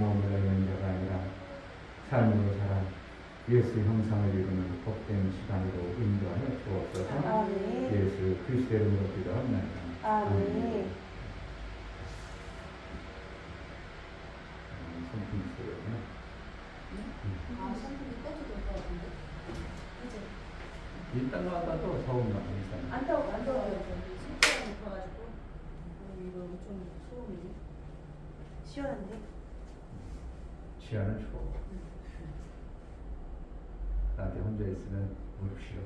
경험을 얻는 자가 아니라 삶으로 살아 예수 형상을 이루는 복된 시간으로 인도하여 주옵소서. 아멘. 예수 그리스도의 이름으로 기도합니다. 아멘. 성품 소리구나. 선풍기 꺼도 될 것 같은데? 그치? 이따가 가도 서운한 인상. 안 더워요. 손가락이 높아가지고. 이거 좀 소음이네. 시원한데? 치아는 추워. 나한테 혼자 있으면 무릎 싫어.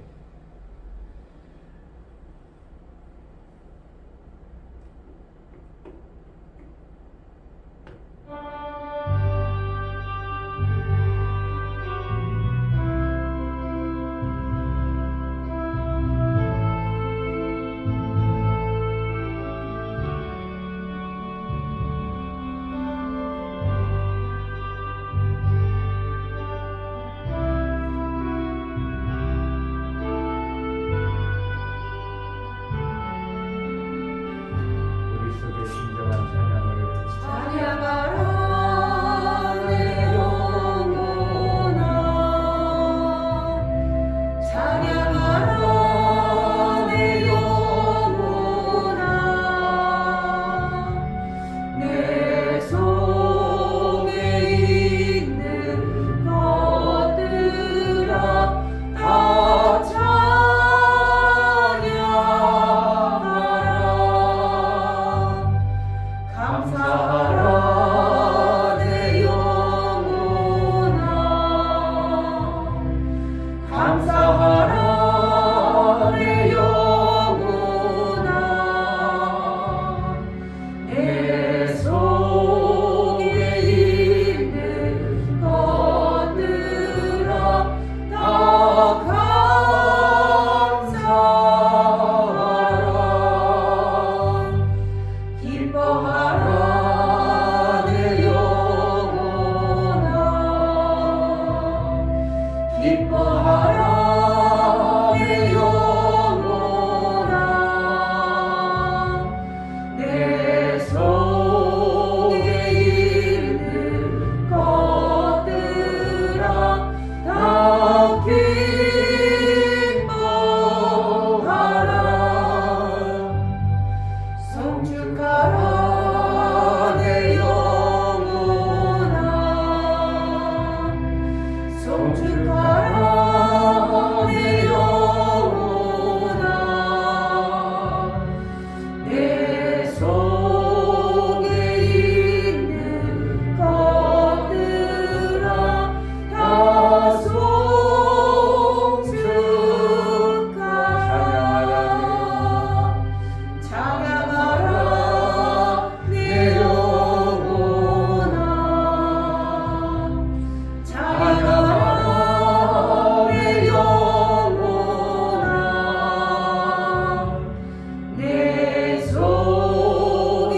우리 속에 진정한 찬양을 찬양하라 내 영혼아 찬양하라 내 영혼아 내 속에 있는 것들아 다 찬양하라 감사하라 내 영혼아 감사하라 내 영혼아 내 속에 있는 것들아 다 감사하라 기뻐하라 내 영혼아 기뻐하라 내 영혼아 내 속에 있는 것들아 다 기뻐하라 성축하라 내 영혼아 성축하라 내 영혼아 내 속에 있는 것들아 다 성축하라 찬양하라 내 영혼아 찬양하라 내 영혼아 내 속에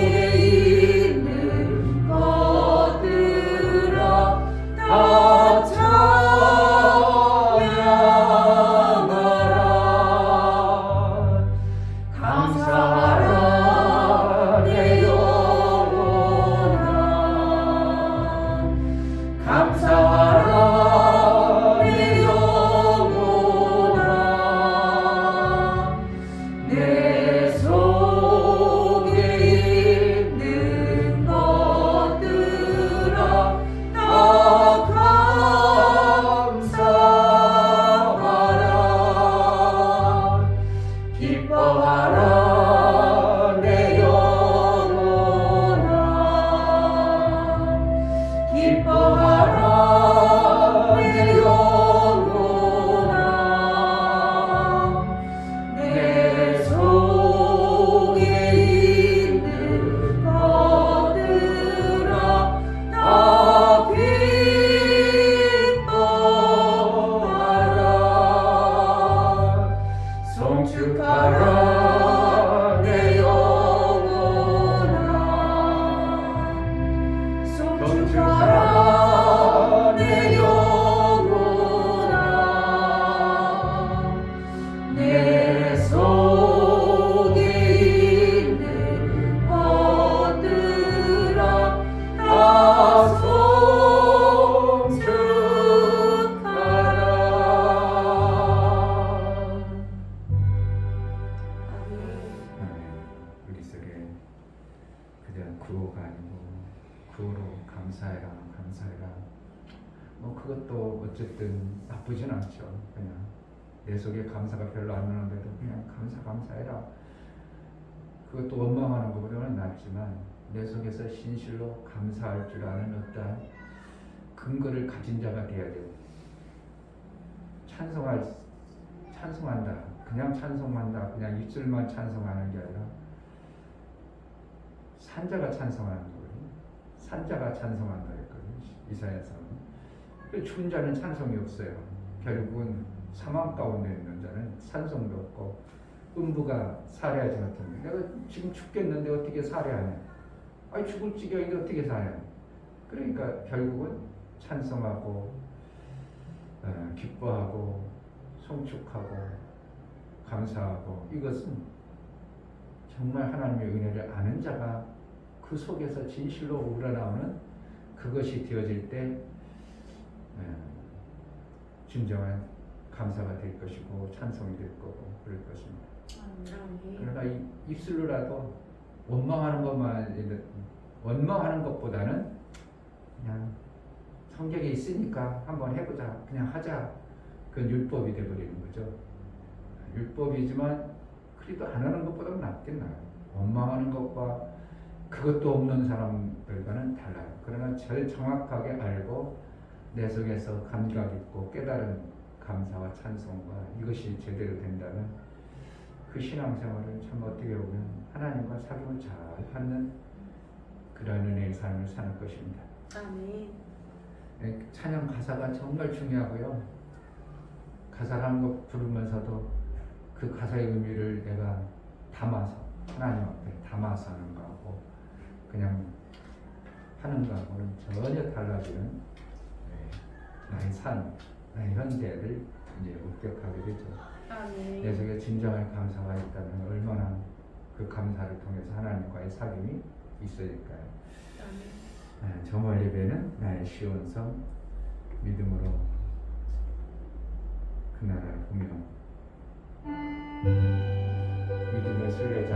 있는 것들아 다 찬양하라 감사하라 내 영혼아 감사하라 내 영혼아 내 속에 있는 것들아 다 감사하라 기뻐하라 내 영혼아 기뻐하라 내 영혼아 내 속에 있는 것들아 다 기뻐하라 성축하라 내 영혼아 성축하라 내 영혼아 내 속에 있는 것들아 다 감사해라, 감사해라. 뭐 그것도 어쨌든 나쁘진 않죠. 그냥 내 속에 감사가 별로 안 나는데도 그냥 감사해라. 그것도 원망하는 것보다는 낫지만 내 속에서 진실로 감사할 줄 아는 어떠한 근거를 가진 자가 되어야 돼요. 찬송한다. 그냥 찬송한다. 그냥 입술만 찬송하는 게 아니라 산자가 찬송하는 거거든요. 산자가 찬송한다 했거든요. 이사야서는. 죽은 자는 찬송이 없어요. 결국은 사망 가운데 있는 자는 찬송도 없고 음부가 살해하지 못합니다. 내가 지금 죽겠는데 어떻게 살해하냐? 아니 죽을 지경인데 어떻게 살해하냐? 그러니까 결국은 찬송하고 기뻐하고 송축하고 감사하고 이것은 정말 하나님의 은혜를 아는 자가 그 속에서 진실로 우러나오는 그것이 되어질 때 진정한 감사가 될 것이고 찬송이 될 거고 그럴 것입니다. 그러나 입술로라도 원망하는 것보다는 그냥 성경에 있으니까 한번 해보자, 그냥 하자. 그건 율법이 되어버리는 거죠. 율법이지만 그래도 안 하는 것보다는 낫긴 나아요. 원망하는 것과 그것도 없는 사람들과는 달라요. 그러나 제일 정확하게 알고 내 속에서 감각 있고 깨달은 감사와 찬송과 이것이 제대로 된다면 그 신앙생활은 참 어떻게 보면 하나님과 사귐을 잘 하는 그런 은혜의 삶을 사는 것입니다. 아멘. 찬양 가사가 정말 중요하고요. 가사를 한 곡 부르면서도 그 가사의 의미를 내가 담아서 하나님 앞에 담아서 하는 거하고 그냥 하는 거하고는 전혀 달라지는 나의 삶, 나의 현재를 이제 목격하게 되죠. 아멘. 내 속에 진정한 감사가 있다면 얼마나 그 감사를 통해서 하나님과의 사귐이 있어질까요? 아멘. 정월 예배는 나의 시온성 믿음으로 그 나라를 보며 믿음의 순례자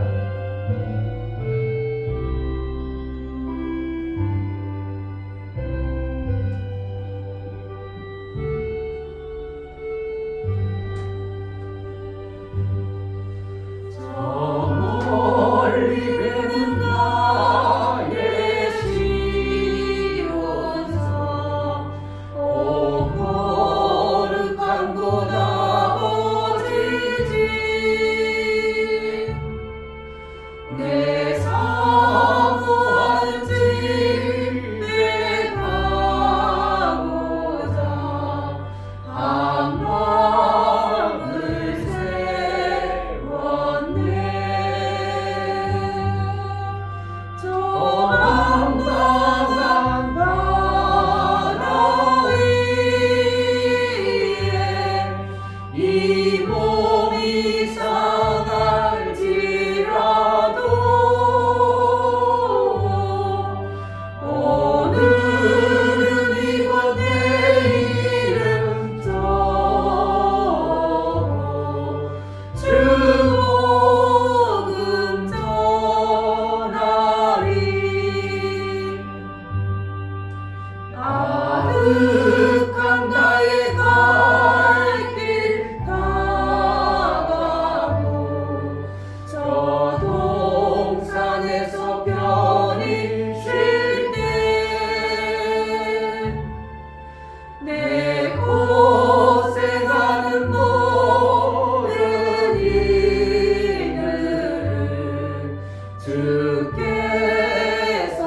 주께서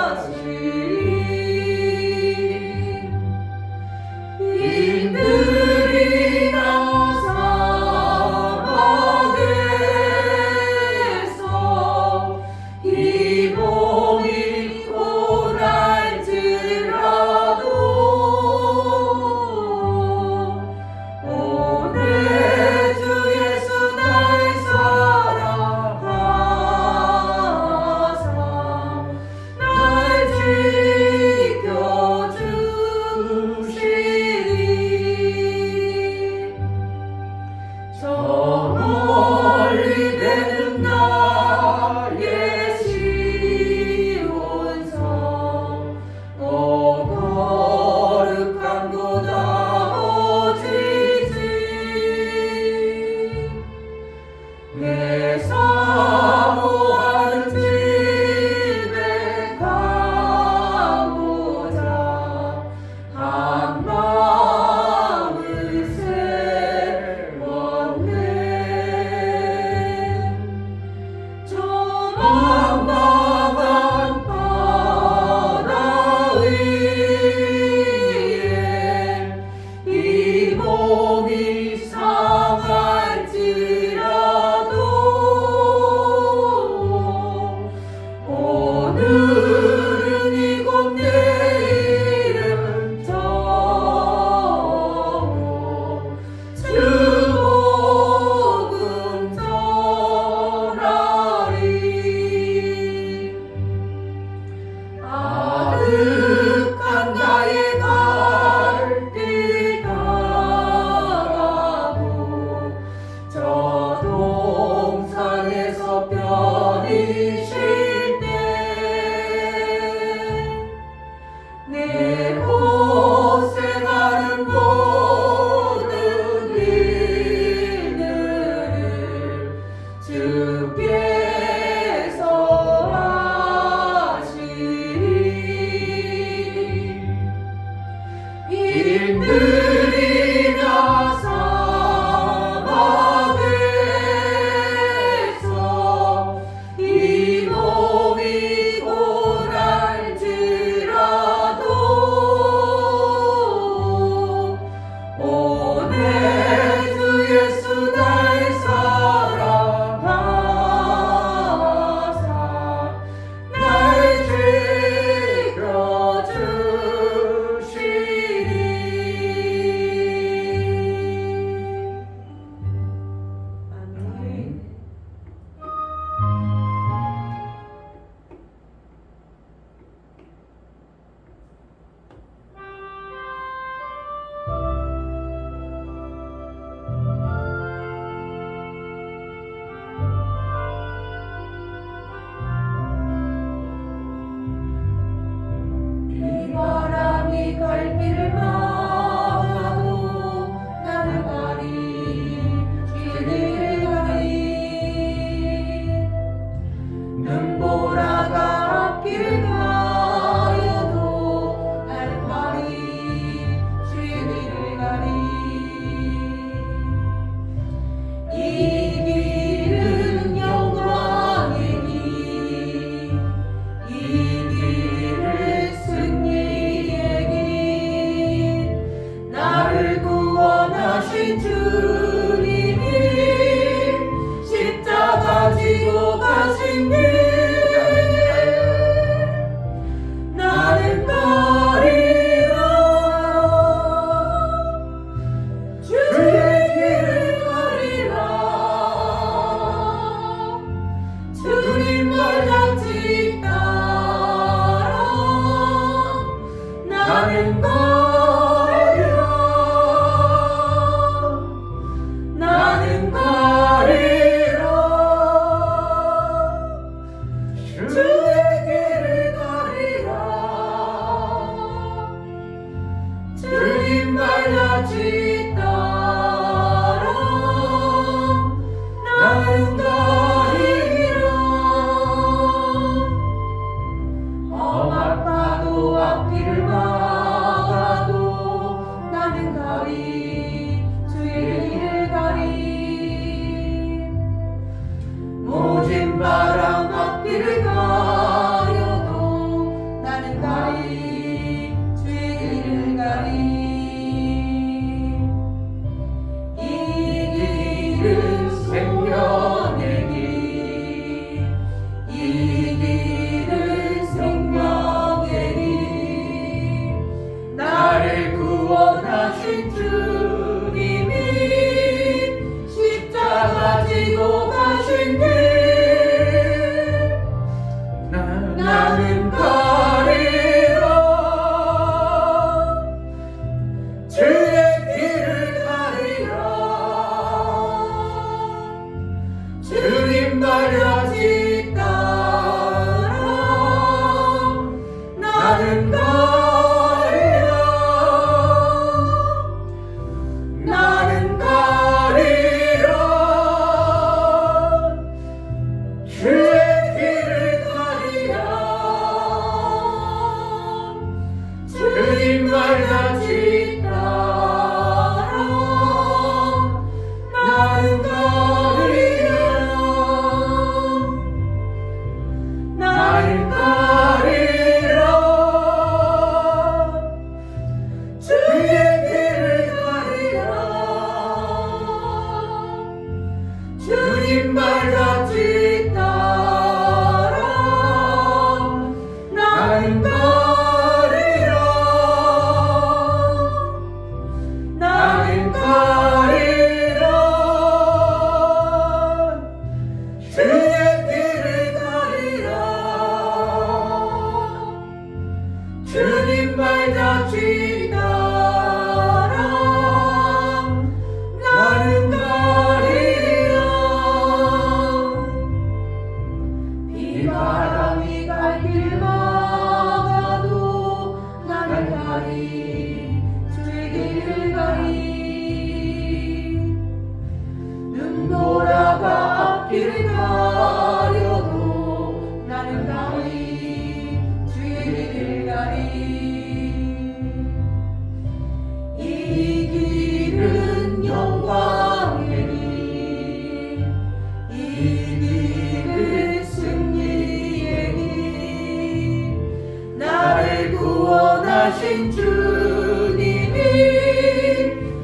하시리 아득한 나의 갈길 다가고 저 동산에서 편히 쉴 때 내 고생하는 모든 일들을 주께서 하시리. 힘들이나 사막에서 이 몸이 고난질라도 오늘 주 예수 날 사랑하사 날 지켜주시리. 아멘. 비바람이 갈 길을 막아도 나는 가리 길을 가리. 눈보라가 앞길 가려도 나는 가리 길을 가리. 이 길은 영광의 길, 이 길은 승리의 길. 나를 구원하신 주님이 십자가 지고 가신 길 나는 가리라. 주의 길을 가리라. 주님 말같이 따라 나는 가리라. 나는 가리라. 주의 길을 가리라. 주님 말같이 따라 나는 가리라. 험한 파도 앞길을 막아도 나는 가리 주의 길을 가리. 모진 바람 앞길을 가려도 나는 가리 주의 길을 가리. 이 길은 생명의 길, 이 길은 생명의 길. 나를 구원하신 주님이 십자가 지고 가신 길 나는 가리라. 주의 길을 가리라. 주님 말같이 따라 나는 가리라. 나는 가리라. 주의 길을 가리라. 주님 말같이 따라 나는 가리라. 나는 가리라. 주님 발자취 따라 나는 가리라. 비바람이 갈 길 막아도 나는 가리. 주의 길을 가리. 눈 돌아가 앞길을 가려도 나는 가리. 주의 길을 가리. 이 길은 영광의 길, 이 길은 승리의 길. 나를 구원하신 주님이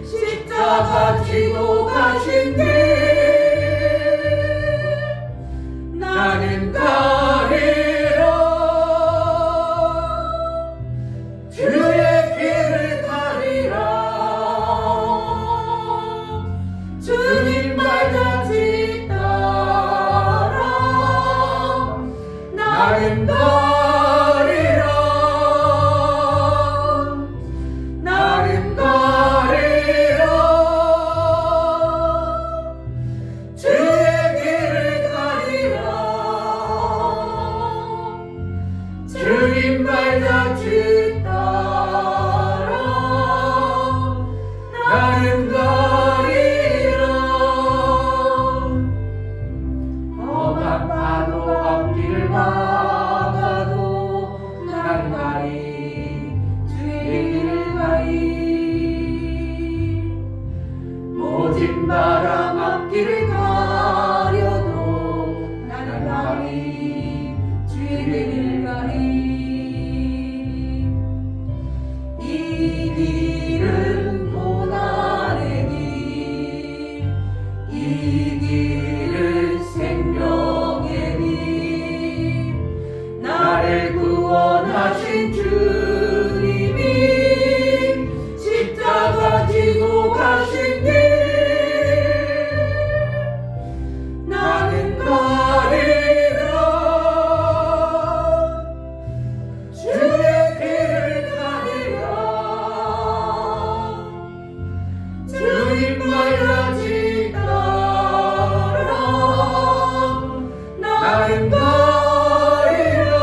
십자가 지고 가신 길. 나는 가리라. 주의 길을 가리라. 주님 발자취 따라 나는 가리라. 나는 가리라. 주의 길을 가리라. 주님 발자취 따라 나는 가리라. 험한 파도 앞길을 막아도 나는 가리. 주의 길을 가리. 모진 바람 앞길을 가려도 나는 가리. 주의 길을 가리. 이 길은 고난의 길, 이 길은 생명의 길. 나를 구원하신 주님이 십자가 지고 가신 길. 나는 가리라. 주의 길을 가리라. 주님 발자취 따라 나는 가리라.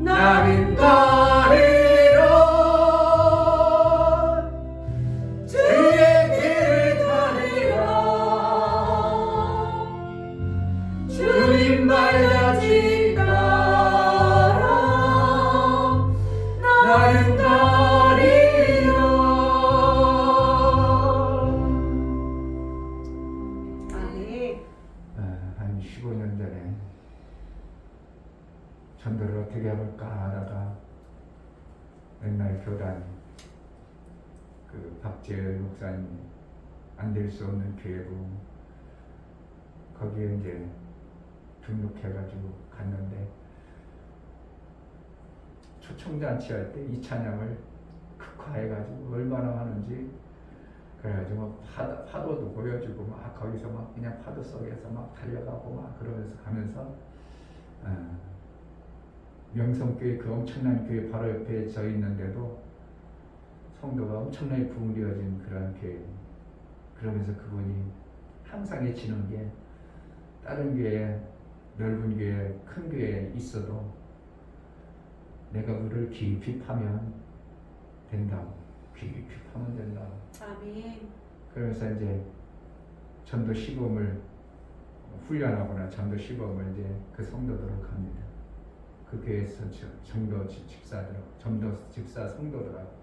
나는 가리라. 주의 길을 가리라. 주님 발자취 따라 나는 가리라. 아멘. 한 15년 전에 전도를 어떻게 해볼까 하다가 옛날 교단 그 박재열 목사님 안 될 수 없는 교회고 거기에 이제 등록해가지고 갔는데 초청잔치 할 때 이 찬양을 극화해가지고 얼마나 하는지 그래가지고 막 파도도 보여주고 막 거기서 막 그냥 파도 속에서 막 달려가고 막 그러면서 가면서 명성교회 그 엄청난 교회 바로 옆에 저 있는데도 성도가 엄청나게 부흥되어진 그런 교회. 그러면서 그분이 항상 외치는 게 다른 교회, 넓은 교회, 큰 교회에 있어도 내가 그를 깊이 파면 된다고. 깊이 파면 된다고. 아멘. 그러면서 이제 전도 시범을 훈련하거나 전도 시범을 이제 그 성도들을 갑니다. 그 교회에서 전도 집사 성도들하고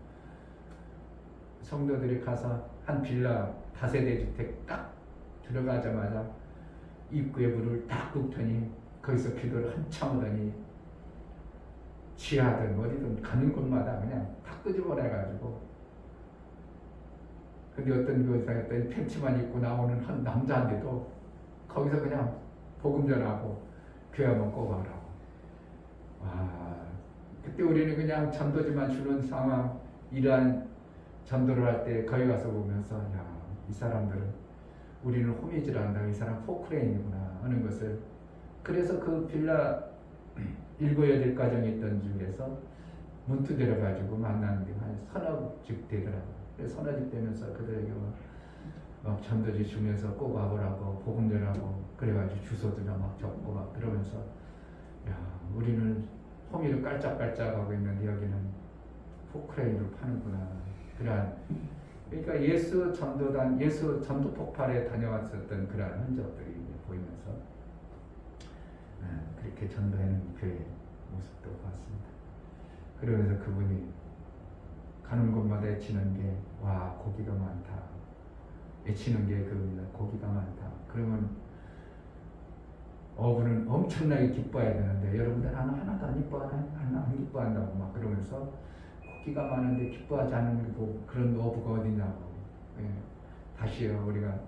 성도들이 가서 한 빌라 다세대 주택 딱 들어가자마자 입구에 불을 딱 끄더니 거기서 기도를 한참 하더니 지하든 어디든 가는 곳마다 그냥 다 끄집어내가지고 근데 어떤 교사였더니 팬츠만 입고 나오는 한 남자인데도 거기서 그냥 복음 전하고 교회 한번 꼭 와라고. 와, 그때 우리는 그냥 전도지만 주는 상황 이러한 전도를 할 때 거기 가서 보면서 야, 이 사람들은 우리는 호미질 한다. 이 사람 포크레인이구나 하는 것을. 그래서 그 빌라 7, 8가정이 있던 중에서 문득 들어가지고 만나는 게 한 서너 집 되더라고요. 그래서 서너 집 되면서 그들에게 막 전도지 주면서 꼭 와보라고 복음 전하고 그래가지고 주소도 막 적고 막 그러면서 야 우리는 호미를 깔짝깔짝하고 있는데 여기는 포크레인으로 파는구나. 그러한 그러니까 예수 전도단 예수 전도 폭발에 다녀왔었던 그러한 흔적들이 이제 보이면서 그렇게 전도하는 교회 모습도 봤습니다. 그러면서 그분이 가는 곳마다 애치는 게 와 고기가 많다. 애치는 게 그겁니다. 고기가 많다. 그러면 어부는 엄청나게 기뻐해야 되는데 여러분들 나는 하나도 안 기뻐한다고 막 그러면서 고기가 많은데 기뻐하지 않는 그런 어부가 어디냐고. 예. 다시요 우리가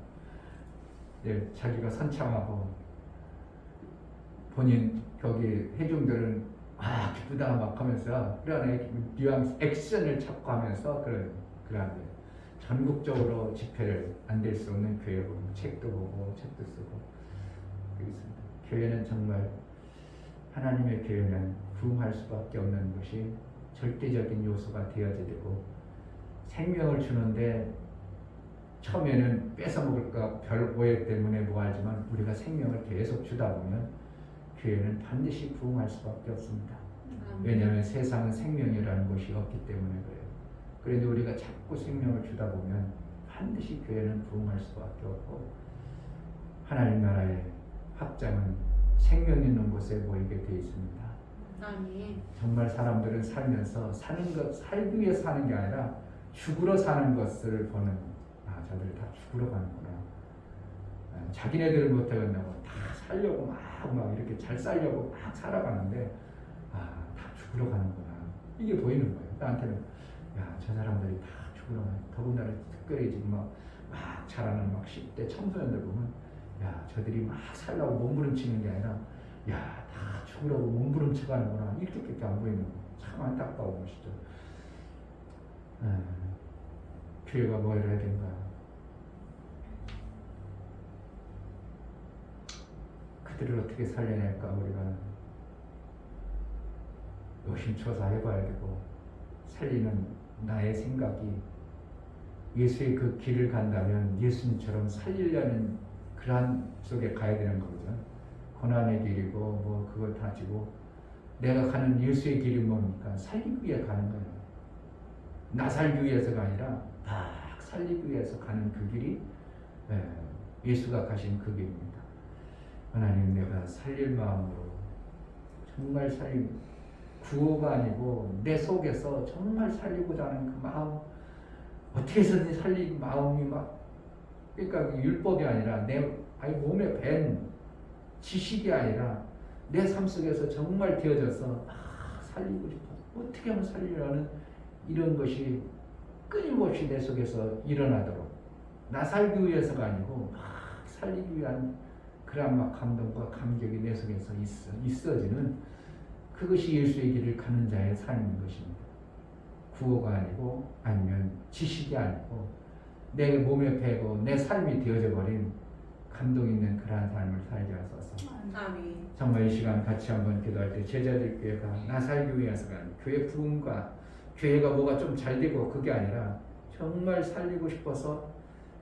자기가 선창하고 본인 거기 회중들은 기쁘다 막 하면서 그런 뉘앙스 액션을 찾고 하면서 그런 전국적으로 집회를 안 될 수 없는 교회고 책도 보고 책도 쓰고 그렇습니다. 교회는 정말 하나님의 교회는 부흥할 수밖에 없는 것이 절대적인 요소가 되어야 되고 생명을 주는데 처음에는 뺏어먹을까 별 오해 때문에 뭐하지만 우리가 생명을 계속 주다 보면 교회는 반드시 부흥할 수밖에 없습니다. 왜냐하면 세상은 생명이라는 것이 없기 때문에 그래요. 그런데 우리가 자꾸 생명을 주다 보면 반드시 교회는 부흥할 수밖에 없고 하나님 나라의 확장은 생명 있는 곳에 모이게 되어 있습니다. 아멘. 정말 사람들은 살면서 살기 위해 사는 게 아니라 죽으러 사는 것을 보는 저들 다 죽으러 가는구나. 자기네들을 못하겠다고 다 살려고 막 이렇게 잘 살려고 막 살아가는데 다 죽으러 가는구나. 이게 보이는 거예요. 나한테는 저 사람들이 다 죽으러 가는 더군다나 특별히 지금 막 자라는 막 10대 청소년들 보면 저들이 막 살려고 몸부림치는 게 아니라 다 죽으라고 몸부림쳐 가는구나. 이렇게밖에 안 보이는 거예요. 참 안타까운 것이죠. 교회가 뭐 이래야 된가. 그들을 어떻게 살려낼까 우리가 요심초사해봐야 되고 살리는 나의 생각이 예수의 그 길을 간다면 예수님처럼 살리려는 그러한 속에 가야 되는 거거든. 고난의 길이고 뭐 그걸 다 지고 내가 가는 예수의 길이 뭡니까? 살리기 위해 가는 거예요. 나 살기 위해서가 아니라 막 살리기 위해서 가는 그 길이 예수가 가신 그 길입니다. 하나님 내가 살릴 마음으로 정말 구호가 아니고 내 속에서 정말 살리고자 하는 그 마음 어떻게 해서든 살릴 마음이 막 그러니까 율법이 아니라 내 몸에 밴 지식이 아니라 내 삶 속에서 정말 되어져서 살리고 싶어 어떻게 하면 살리려는 이런 것이 끊임없이 내 속에서 일어나도록 나 살기 위해서가 아니고 살리기 위한 그런 막 감동과 감격이 내 속에서 있어지는 그것이 예수의 길을 가는 자의 삶인 것입니다. 구호가 아니고 아니면 지식이 아니고 내 몸에 배고 내 삶이 되어져 버린 감동 있는 그러한 삶을 살게 하소서. 아멘. 정말 이 시간 같이 한번 기도할 때 제자들 교회가 나 살기 위해서가 아니라 교회 부흥과 교회가 뭐가 좀 잘 되고 그게 아니라 정말 살리고 싶어서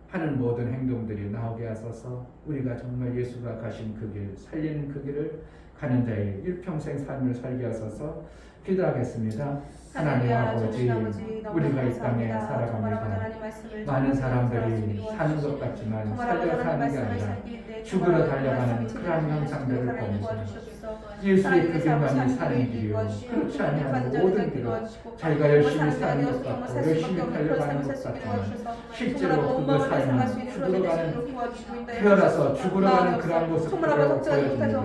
하는 모든 행동들이 나오게 하소서. 우리가 정말 예수가 가신 그 길, 살리는 그 길을 가는 자의 일평생 삶을 살게 하소서. 기도하겠습니다. 하나님 아버지, 우리가 이 땅에 살아갑니다. 많은 사람들이 사는 것 같지만 살려 사는 게 아니라 죽으러 달려가는 그런 형상들을 보면서 예수의 그 길만이 사는 길이요 그렇지 아니한 모든 길은 자기가 열심히 사는 것 같고 열심히 달려가는 것 같지만 실제로 그 삶은 죽으러 가는 태어나서 죽으러 가는 그런 모습으로 보여집니다.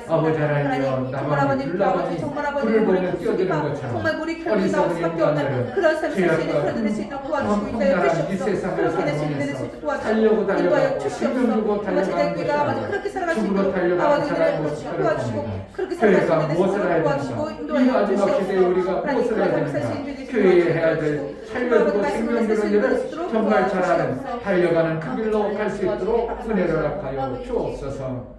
아버지 하나님 나만이 불나방이 불을 보면 뛰어드는 것처럼 어리석은 인간들은 죄악과 험난한 이 세상을 살면서 살려고 달려가고 생명 주고 달려가는 것이 아니라 죽으러 달려가는 사람의 모습을 봅니다. 교회가 무엇을 해야 됩니까? 이 마지막 시대에 우리가 무엇을 해야 됩니까? 교회에 해야 될 살려주고 생명 주는 일을 정말 잘하는 달려가는 그 길로 갈 수 있도록 은혜를 허락하여 주옵소서.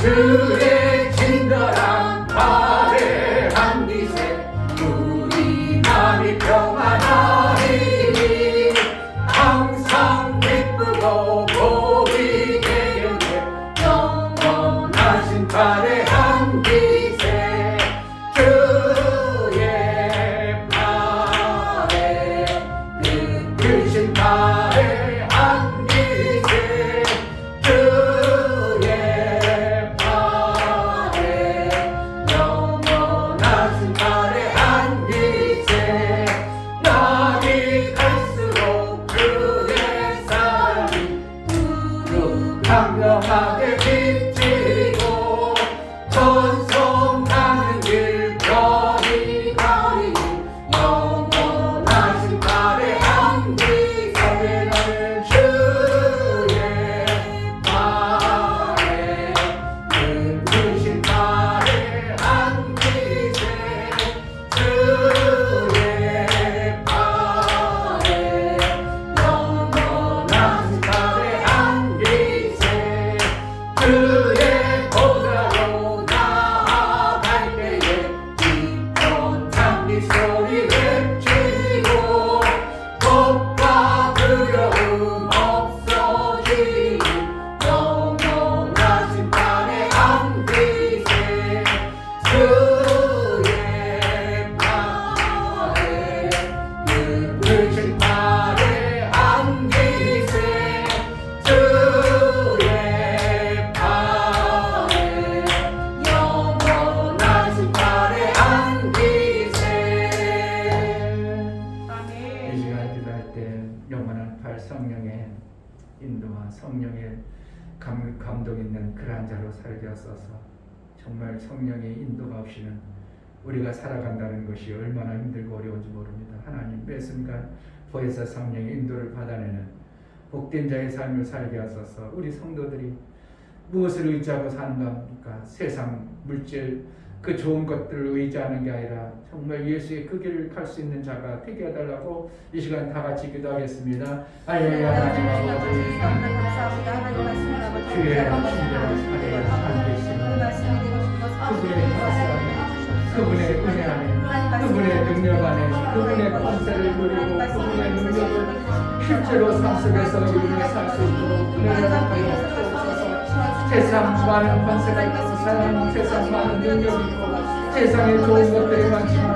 주의 친절한 발해한 기세 우리 마음이 평안하리니 항상 기쁘고 복이 되겠네 영원하신 발해한 기세 주의 발해 크신 발해한 기세 주의 발해 영원하신 발해한 기세 날이 갈수록 주의 사랑이 강력하게 비치고 전송하는 길 별이 가리니 영원하신 발해한 기세 나는 주의 발해 크신 발해한 기세 주의 발해 영원하신 발해한 기세 주의 보좌로 나아갈 때에 깊은 장미 소리 외치고 겁과 두려움 없어지니 영원하신 발해한 기세 주의 발해 크신 발해한 기세 주의 발해 영원하신 발해한 기세 이 아멘. 시간 기도할 때 영원한 발 성령의 인도와 성령의 감동 있는 그러한 자로 살게 하소서. 정말 성령의 인도가 없이는 우리가 살아간다는 것이 얼마나 힘들고 어려운지 모릅니다. 하나님 매 순간 보혜사 성령의 인도를 받아내는 복된 자의 삶을 살게 하소서. 우리 성도들이 무엇을 의지하고 사는가 합니까? 세상 물질 그 좋은 것들을 의지하는 게 아니라 정말 예수의 그 길을 갈 수 있는 자가 되게 해달라고 이 시간 다 같이 기도하겠습니다. 할렐루야. 하나님 아버지 주의 친절한 사랑에 안되시는 그분의 은혜 안에 그분의 능력 안에 그분의 권세를 누리고 그분의 능력을 실제로 삶 속에서 이루며 살 수 있도록 은혜를 하여 주옵소서. 세상 많은 권세가 있고 세상 많은 능력이 있고 세상에 좋은 것들이 많지만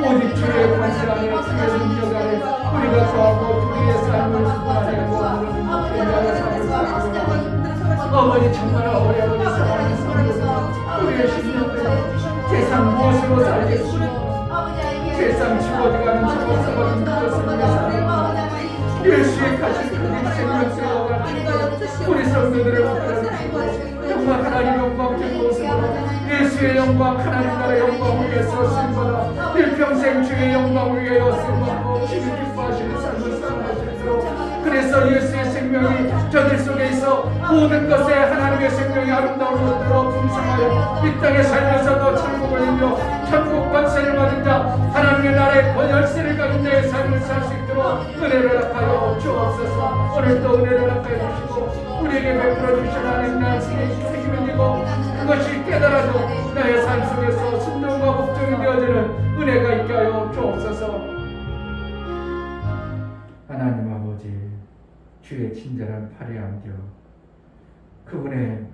오직 주의 권세 안에 주의 능력 안에 우리가 거하고 주의 삶을 수반하여 몸으로 행복된 자의 삶을 살고 어머니 정말 어려운 사랑하는 성도들 우리의 신령들 세상 무엇으로 살겠으며 세상 주어져가는 저것 썩어진 그것을 위해 사는 예수의 가신 그 생명수여가 우리 성도들을 붙들어주시고 정말 하나님 영광 모습으로 예수의 영광 하나님 나라의 영광을 위해서 쓰임받아 일평생 주의 영광을 위하여 쓰임받고 주를 기뻐하시는 삶을 살아가시도록 그래서 예수의 생명이 저들 속에 있어 모든 것에 하나님의 생명이 아름다운 것으로 풍성하여 이 땅에 살면서도 천국을 이루며 천국 권세를 받은 자 하나님의 나라의 권열세를 가진 자의 삶을 살 수 있도록 은혜를 허락하여 주옵소서. 오늘도 은혜를 허락하여 주시고 우리에게 베풀어 주신 하나님 말씀이 책임을 지고 그것이 깨달아도 나의 삶 속에서 순종과 복종이 되어지는 은혜가 있게 하여 주옵소서. 하나님 아버지 주의 친절한 팔에 안겨 그분의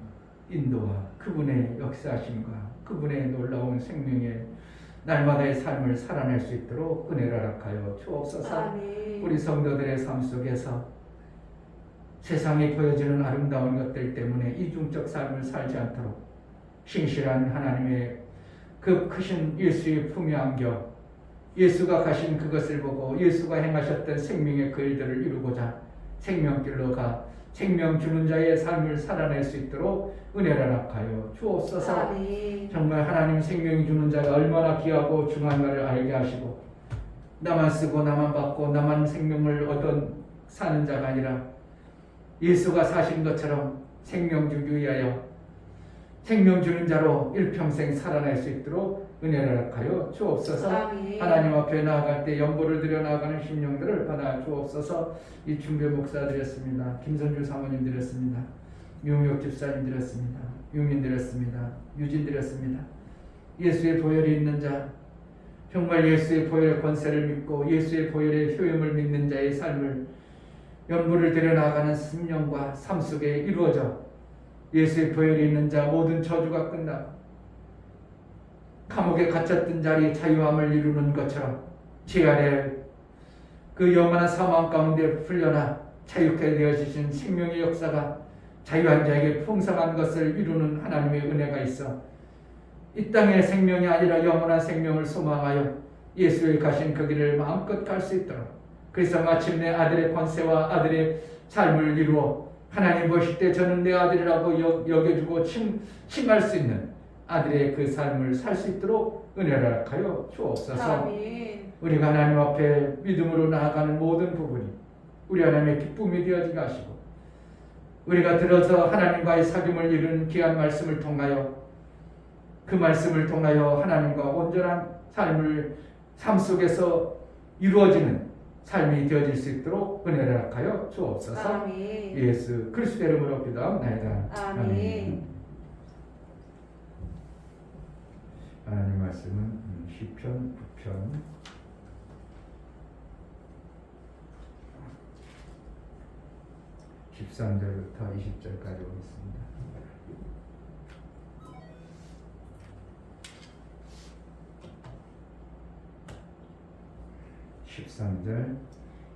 인도와 그분의 역사하심과 그분의 놀라운 생명의 날마다의 삶을 살아낼 수 있도록 은혜를 허락하여 주옵소서. 아멘. 우리 성도들의 삶 속에서 세상에 보여지는 아름다운 것들 때문에 이중적 삶을 살지 않도록 신실한 하나님의 그 크신 예수의 품에 안겨 예수가 가신 그것을 보고 예수가 행하셨던 생명의 그 일들을 이루고자 생명길로 가 생명 주는 자의 삶을 살아낼 수 있도록 은혜를 허락하여 주옵소서. 아멘. 정말 하나님 생명이 주는 자가 얼마나 귀하고 중요한가를 알게 하시고 나만 쓰고 나만 받고 나만 생명을 얻어 사는 자가 아니라 예수가 사신 것처럼 생명 주기 위하여 생명 주는 자로 일평생 살아날 수 있도록 은혜를 허락하여 주옵소서. 아멘. 하나님 앞에 나아갈 때 연보를 드려 나아가는 심령들을 받아 주옵소서. 이 중배 목사 드렸습니다. 김선주 사모님 드렸습니다. 묘목 집사님 드렸습니다. 유민 드렸습니다. 유진 드렸습니다. 예수의 보혈이 있는 자, 정말 예수의 보혈의 권세를 믿고 예수의 보혈의 효용을 믿는 자의 삶을 연부를 들여나가는 심령과 삶 속에 이루어져 예수의 보혈이 있는 자 모든 저주가 끝나고 감옥에 갇혔던 자리 자유함을 이루는 것처럼 제 아래 그 영원한 사망 가운데 풀려나 자유케 되어지신 생명의 역사가 자유한 자에게 풍성한 것을 이루는 하나님의 은혜가 있어 이 땅의 생명이 아니라 영원한 생명을 소망하여 예수의 가신 그 길을 마음껏 갈 수 있도록 그래서 마침내 아들의 권세와 아들의 삶을 이루어 하나님 보실 때 저는 내 아들이라고 여겨주고 칭할 수 있는 아들의 그 삶을 살 수 있도록 은혜를 허락하여 주옵소서. 아멘. 우리가 하나님 앞에 믿음으로 나아가는 모든 부분이 우리 하나님의 기쁨이 되어지게 하시고 우리가 들어서 하나님과의 사귐을 이루는 귀한 말씀을 통하여 그 말씀을 통하여 하나님과 온전한 삶 속에서 이루어지는 삶이 되어질 수 있도록 은혜를 허락하여 주옵소서. 아멘. 예수 그리스도 이름으로 기도합니다. 아멘. 하나님 말씀은 시편 9편 13절부터 20절까지 오겠습니다.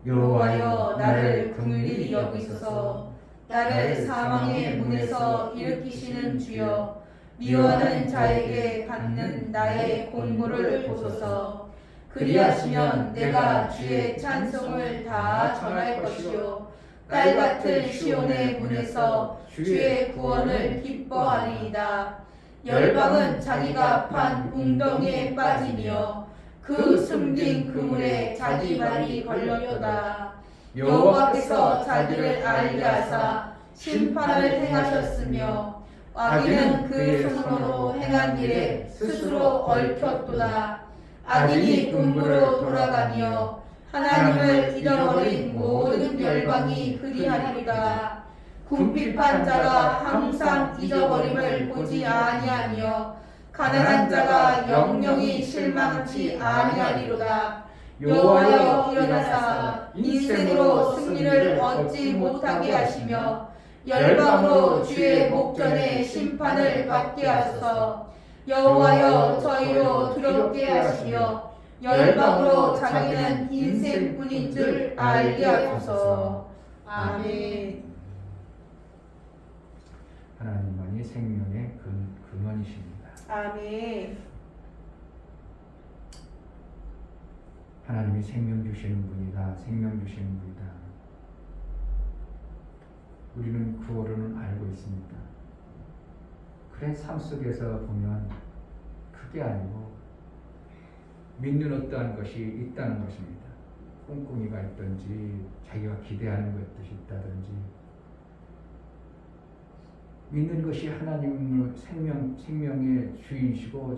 여호와여 나를 긍휼히 여기소서. 나를 사망의 문에서 일으키시는 주여, 미워하는 자에게 받는 나의 공고를 보소서. 그리하시면 내가 주의 찬송을 다 전할 것이요 딸 같은 시온의 문에서 주의 구원을 기뻐하리이다. 열방은 자기가 판 웅덩이에 빠지며 그 숨긴 그물에 자기 발이 걸렸도다. 여호와께서 자기를 알게 하사 심판을 행하셨으며 악인은 그 손으로 행한 일에 스스로 얽혔도다. 악인이 음부로 돌아가며 하나님을 잃어버린 모든 열방이 그리하리로다. 궁핍한 자가 항상 잊어버림을 보지 아니하며 가난한 자가 영영이 실망치 아니하리로다. 여호와여 일어나사 인생으로 승리를 얻지 못하게 하시며 열방으로 주의 목전에 심판을 받게 하소서. 여호와여 저희로 두렵게 하시며 열방으로 자기는 인생뿐인 줄 알게 하소서. 아멘. 하나님만이 생명의 근원이십니다. 아멘. 하나님이 생명 주시는 분이다. 생명 주시는 분이다. 우리는 구호로는 알고 있습니다. 그래 삶 속에서 보면 그게 아니고 믿는 어떠한 것이 있다는 것입니다. 꿍꿍이가 있든지 자기가 기대하는 것이 있다든지 믿는 것이 하나님을 생명의 주인이시고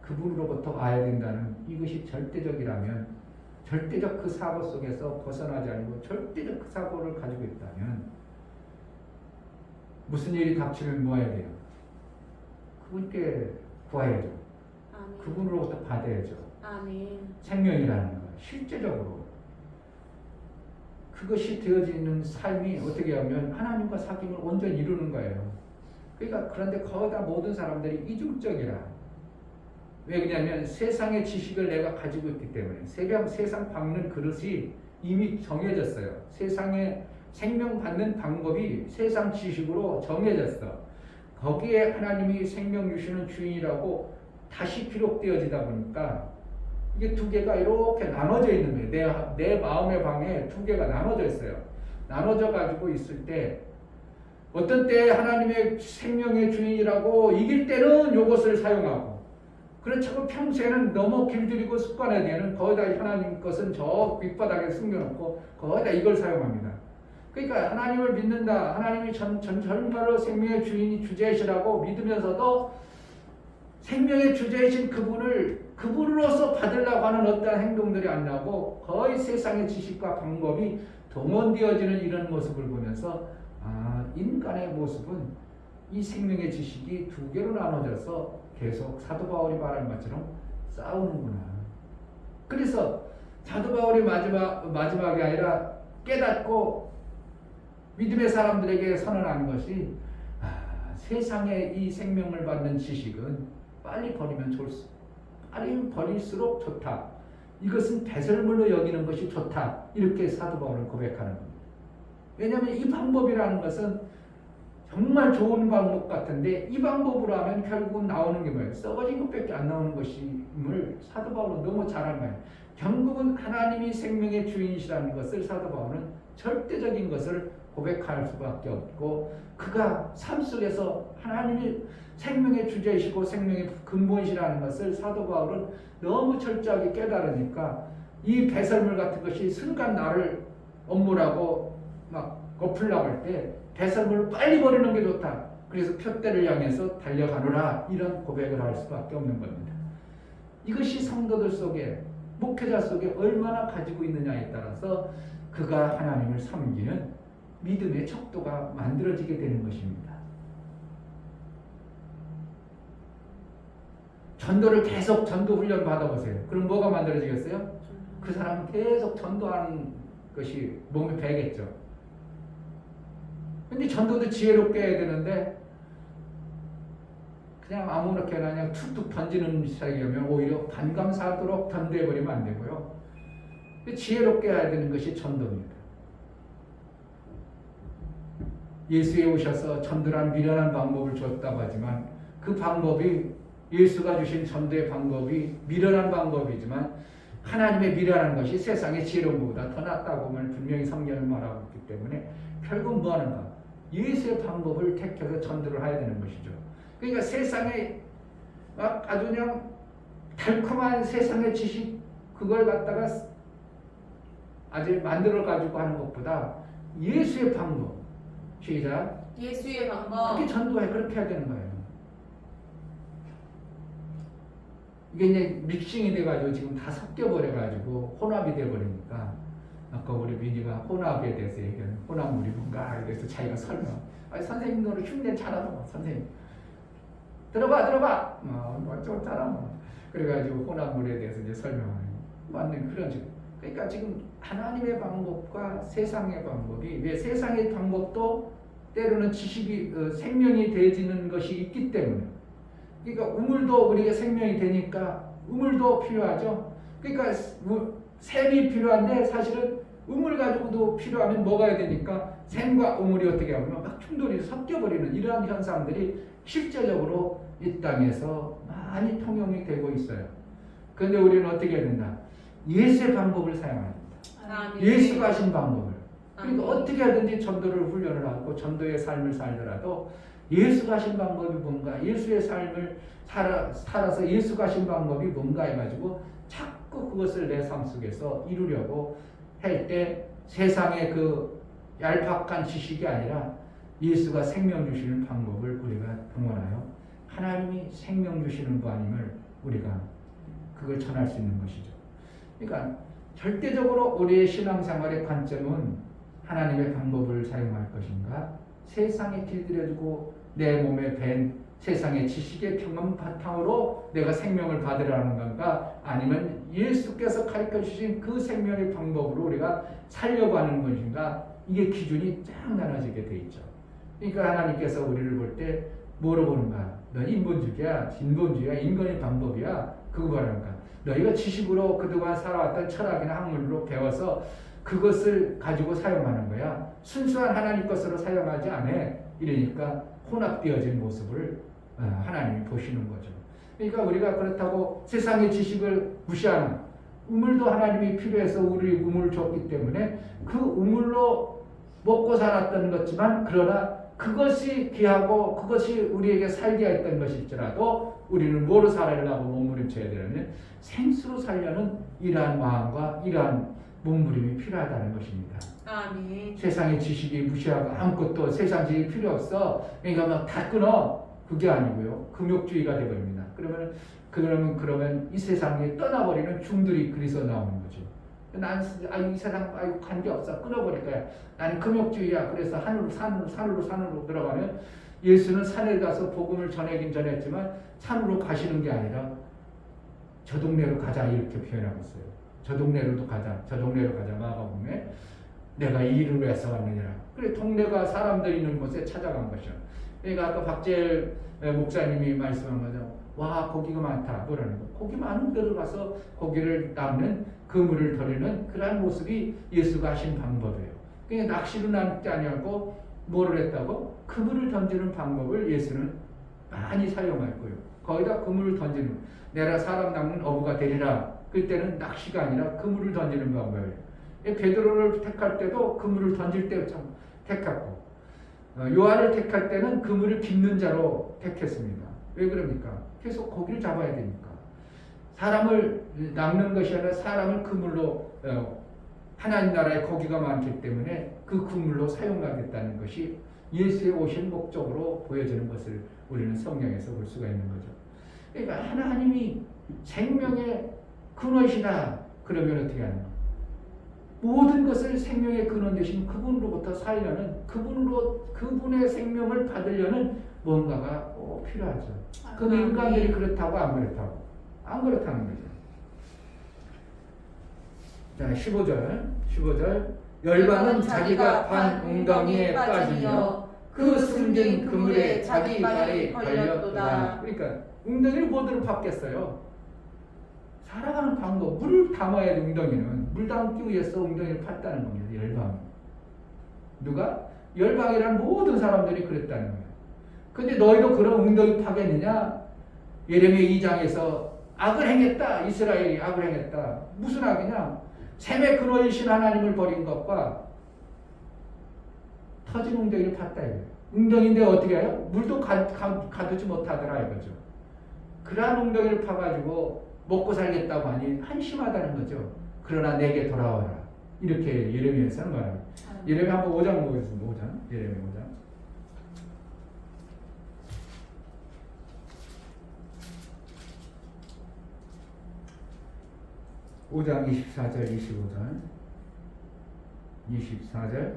그분으로부터 와야 된다는 이것이 절대적이라면 절대적 그 사고 속에서 벗어나지 않고 절대적 그 사고를 가지고 있다면 무슨 일이 닥치면 뭐 해야 돼요? 그분께 구해야죠. 아멘. 그분으로부터 받아야죠. 아멘. 생명이라는 거 실제적으로 그것이 되어지는 삶이 어떻게 하면 하나님과 사귐을 온전히 이루는 거예요. 그러니까 그런데 거기다 모든 사람들이 이중적이라. 왜 그러냐면 세상의 지식을 내가 가지고 있기 때문에 세상 받는 그릇이 이미 정해졌어요. 세상에 생명 받는 방법이 세상 지식으로 정해졌어. 거기에 하나님이 생명 주시는 주인이라고 다시 기록되어지다 보니까 이게 두 개가 이렇게 나눠져 있는 거예요. 내 마음의 방에 두 개가 나눠져 있어요. 나눠져 가지고 있을 때 어떤 때 하나님의 생명의 주인이라고 이길 때는 이것을 사용하고 그렇죠. 평소에는 너무 길들이고 습관화되는 거기다 하나님 것은 저 윗바닥에 숨겨놓고 거기다 이걸 사용합니다. 그러니까 하나님을 믿는다. 하나님이 전말로 생명의 주인이 주제이시라고 믿으면서도 생명의 주제이신 그분으로서 받으려고 하는 어떠한 행동들이 안 나고 거의 세상의 지식과 방법이 동원되어지는 이런 모습을 보면서 인간의 모습은 이 생명의 지식이 두 개로 나눠져서 계속 사도 바울이 말한 것처럼 싸우는구나. 그래서 사도 바울이 마지막이 아니라 깨닫고 믿음의 사람들에게 선언하는 것이 세상에 이 생명을 받는 지식은 빨리 버릴수록 좋다. 이것은 배설물로 여기는 것이 좋다. 이렇게 사도 바울은 고백하는 겁니다. 왜냐하면 이 방법이라는 것은 정말 좋은 방법 같은데 이 방법으로 하면 결국은 나오는 게 뭐예요? 썩어진 것밖에 안 나오는 것임을 사도 바울은 너무 잘 아는 거예요. 결국은 하나님이 생명의 주인이시라는 것을 사도 바울은 절대적인 것을 고백할 수밖에 없고 그가 삶 속에서 하나님이 생명의 주제이시고 생명의 근본이시라는 것을 사도 바울은 너무 철저하게 깨달으니까 이 배설물 같은 것이 순간 나를 업무라고 막 엎으려고 할 때 배설물을 빨리 버리는 게 좋다. 그래서 표대를 향해서 달려가노라 이런 고백을 할 수밖에 없는 겁니다. 이것이 성도들 속에 목회자 속에 얼마나 가지고 있느냐에 따라서 그가 하나님을 섬기는 믿음의 척도가 만들어지게 되는 것입니다. 전도를 계속 전도 훈련 받아보세요. 그럼 뭐가 만들어지겠어요? 그 사람은 계속 전도하는 것이 몸에 배겠죠. 근데 전도도 지혜롭게 해야 되는데 그냥 아무렇게나 그냥 툭툭 던지는 시작이면 오히려 반감사하도록 전도해버리면 안 되고요. 지혜롭게 해야 되는 것이 전도입니다. 예수에 오셔서 전도란 미련한 방법을 줬다고 하지만 그 방법이 예수가 주신 전도의 방법이 미련한 방법이지만 하나님의 미련한 것이 세상의 지혜로운 것보다 더 낫다고 분명히 성경은 말하고 있기 때문에 결국 뭐 하는가? 예수의 방법을 택해서 전도를 해야 되는 것이죠. 그러니까 세상에 막 아주 그냥 달콤한 세상의 지식 그걸 갖다가 아주 만들어 가지고 하는 것보다 예수의 방법 시작 예수의 방법 그렇게 전도해 그렇게 해야 되는 거예요. 이게 이제 믹싱이 돼가지고 지금 다 섞여버려가지고 혼합이 돼버리니까 아까 우리 민이가 혼합에 대해서 얘기하는 혼합물이 뭔가 그래서 자기가 설명 선생님 너를 흉내 잘하더만 선생님 들어봐 뭐 좋잖아 그래가지고 혼합물에 대해서 이제 설명하는 맞는 그런 식으로 그러니까 지금 하나님의 방법과 세상의 방법이 왜 세상의 방법도 때로는 지식이 생명이 되지는 것이 있기 때문에 그러니까 우물도 우리가 생명이 되니까 우물도 필요하죠. 그러니까 샘이 필요한데 사실은 우물 가지고도 필요하면 먹어야 되니까 샘과 우물이 어떻게 하면 막 충돌이 섞여버리는 이러한 현상들이 실제적으로 이 땅에서 많이 통용이 되고 있어요. 그런데 우리는 어떻게 해야 된다? 예수의 방법을 사용해야 된다. 예수가 하신 방법을. 그러니까 어떻게 하든지 전도를 훈련을 하고 전도의 삶을 살더라도 예수가 하신 방법이 뭔가 예수의 삶을 살아서 예수가 하신 방법이 뭔가 해가지고 자꾸 그것을 내 삶 속에서 이루려고 할 때 세상의 그 얄팍한 지식이 아니라 예수가 생명 주시는 방법을 우리가 동원하여 하나님이 생명 주시는 분임을 우리가 그걸 전할 수 있는 것이죠. 그러니까 절대적으로 우리의 신앙생활의 관점은 하나님의 방법을 사용할 것인가 세상에 길들여주고 내 몸에 밴 세상의 지식의 경험 바탕으로 내가 생명을 받으라는 건가 아니면 예수께서 가르쳐 주신 그 생명의 방법으로 우리가 살려고 하는 것인가 이게 기준이 쫙 나눠지게 돼 있죠. 그러니까 하나님께서 우리를 볼 때 뭐로 보는가? 너 인본주의야, 인간의 방법이야. 그거 뭐라는가? 너희가 지식으로 그동안 살아왔던 철학이나 학문으로 배워서 그것을 가지고 사용하는 거야. 순수한 하나님 것으로 사용하지 않아. 이러니까 혼합되어진 모습을 하나님이 보시는 거죠. 그러니까 우리가 그렇다고 세상의 지식을 무시하는 우물도 하나님이 필요해서 우리 우물을 줬기 때문에 그 우물로 먹고 살았던 것지만 그러나 그것이 귀하고 그것이 우리에게 살게 했던 것일지라도 우리는 뭐로 살아려고 몸부림쳐야 되냐면 생수로 살려는 이러한 마음과 이러한 몸부림이 필요하다는 것입니다. 아멘. 세상의 지식이 무시하고 아무것도 세상 지식이 필요 없어. 그러니까 막 다 끊어. 그게 아니고요. 금욕주의가 되버립니다. 그러면 이 세상에 떠나버리는 중들이 그리서 나오는 거죠. 나는 이 세상 관계없어 끊어버릴 거야. 나는 금욕주의야. 그래서 산으로 들어가면 예수는 산에 가서 복음을 전하긴 전했지만 산으로 가시는 게 아니라 저 동네로 가자 이렇게 표현하고 있어요. 저 동네로 가자 마가복음에 내가 이 일을 위해서 왔느니라. 그래 동네가 사람들 있는 곳에 찾아간 것이요. 그러니까 아까 박재일 목사님이 말씀한 거죠. 와 고기가 많다. 뭐라는 거. 고기 많은 데로 가서 고기를 남는 그물을 돌리는 그러한 모습이 예수가 하신 방법이에요. 그러니까 낚시로 남지 아니하고 뭐를 했다고? 그물을 던지는 방법을 예수는 많이 사용했고요. 거기다 그물을 던지는 내가 사람 낚는 어부가 되리라. 그때는 낚시가 아니라 그물을 던지는 방법이에요. 베드로를 택할 때도 그물을 던질 때 택했고 요한을 택할 때는 그물을 깁는 자로 택했습니다. 왜 그럽니까? 계속 고기를 잡아야 되니까. 사람을 낚는 것이 아니라 사람을 그물로 하나님 나라에 고기가 많기 때문에 그 그물로 사용하겠다는 것이 예수의 오신 목적으로 보여지는 것을 우리는 성경에서 볼 수가 있는 거죠. 그러니까 하나님이 생명의 근원이시다. 그러면 어떻게 하는 거? 모든 것을 생명의 근원 되신 그분으로부터 살려는 그분의 생명을 받으려는 뭔가가 꼭 필요하죠. 그럼 인간들이 그렇다고 안 그렇다고? 안 그렇다는 거죠. 자, 15절 열방은 자기가 판 웅덩이에 빠지며 그 숨긴 그물에 자기 발이 걸렸도다. 그러니까 웅덩이를 뭐대로 팠겠어요? 살아가는 방법, 물 담아야 돼. 웅덩이는 물 담기 위해서 웅덩이를 팠다는 겁니다. 열방. 누가? 열방이란 모든 사람들이 그랬다는 거예요. 근데 너희도 그런 웅덩이 파겠느냐? 예레미야 2장에서 악을 행했다. 이스라엘이 악을 행했다. 무슨 악이냐? 샘의 근원이신 하나님을 버린 것과 터진 웅덩이를 팠다 이거예요. 웅덩이인데 어떻게 해요? 물도 가두지 못하더라 이거죠. 그러한 웅덩이를 파가지고 먹고 살겠다고 하니 한심하다는 거죠. 그러나 내게 돌아와라. 이렇게 예레미야에서는 말합니다. 예레미야 한번 5장 보겠습니다. 5장. 예레미야 5장. 5장 24절 24절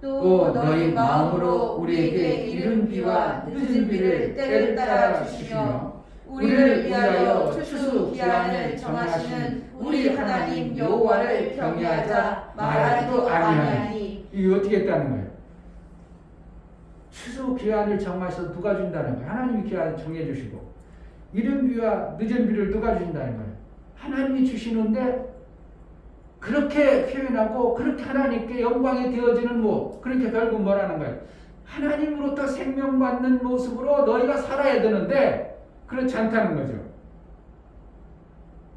또 너희 마음으로 우리에게 이른 비와 늦은 비를 때를 따라 주시며 우리를 위하여 추수 기한을 정하시는 우리 하나님 여호와를 경외하자 말하지도 아니하니. 이게 어떻게 했다는 거예요? 추수 기한을 정하셔서 누가 준다는 거예요? 하나님이 기한을 정해 주시고 이른 비와 늦은 비를 누가 주신다는 거예요? 하나님이 주시는데 그렇게 표현하고 그렇게 하나님께 영광이 되어지는 그렇게 결국 뭐라는 거예요? 하나님으로부터 생명받는 모습으로 너희가 살아야 되는데 그렇지 않다는 거죠.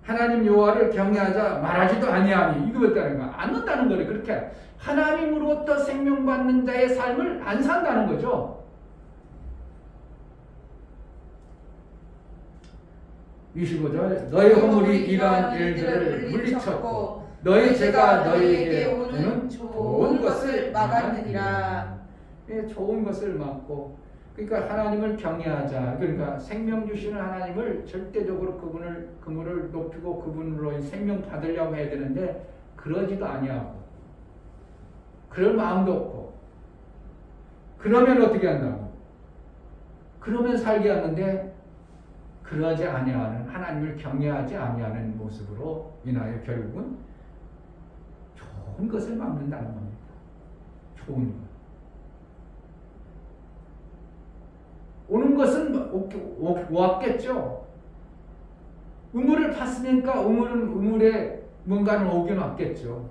하나님 여호와를 경외하자 말하지도 아니하니. 이거 어떻다는 거야? 안 한다는 거래. 그렇게 하나님으로부터 생명받는 자의 삶을 안 산다는 거죠. 25절 너희 허물이 이러한 일들을 물리쳤고 너희 죄가 너희에게 오는 좋은 것을 막았느니라. 예, 좋은 것을 막고 그러니까 하나님을 경외하자. 그러니까 생명 주시는 하나님을 절대적으로 그분을 높이고 그분으로 생명 받으려고 해야 되는데 그러지도 아니하고 그럴 마음도 없고 그러면 어떻게 한다고? 그러면 살게 하는데 그러지 아니하는 하나님을 경외하지 아니하는 모습으로 인하여 결국은 좋은 것을 막는다는 겁니다. 좋은 것. 오는 것은 왔겠죠. 우물을 팠으니까 우물에 뭔가는 오긴 왔겠죠.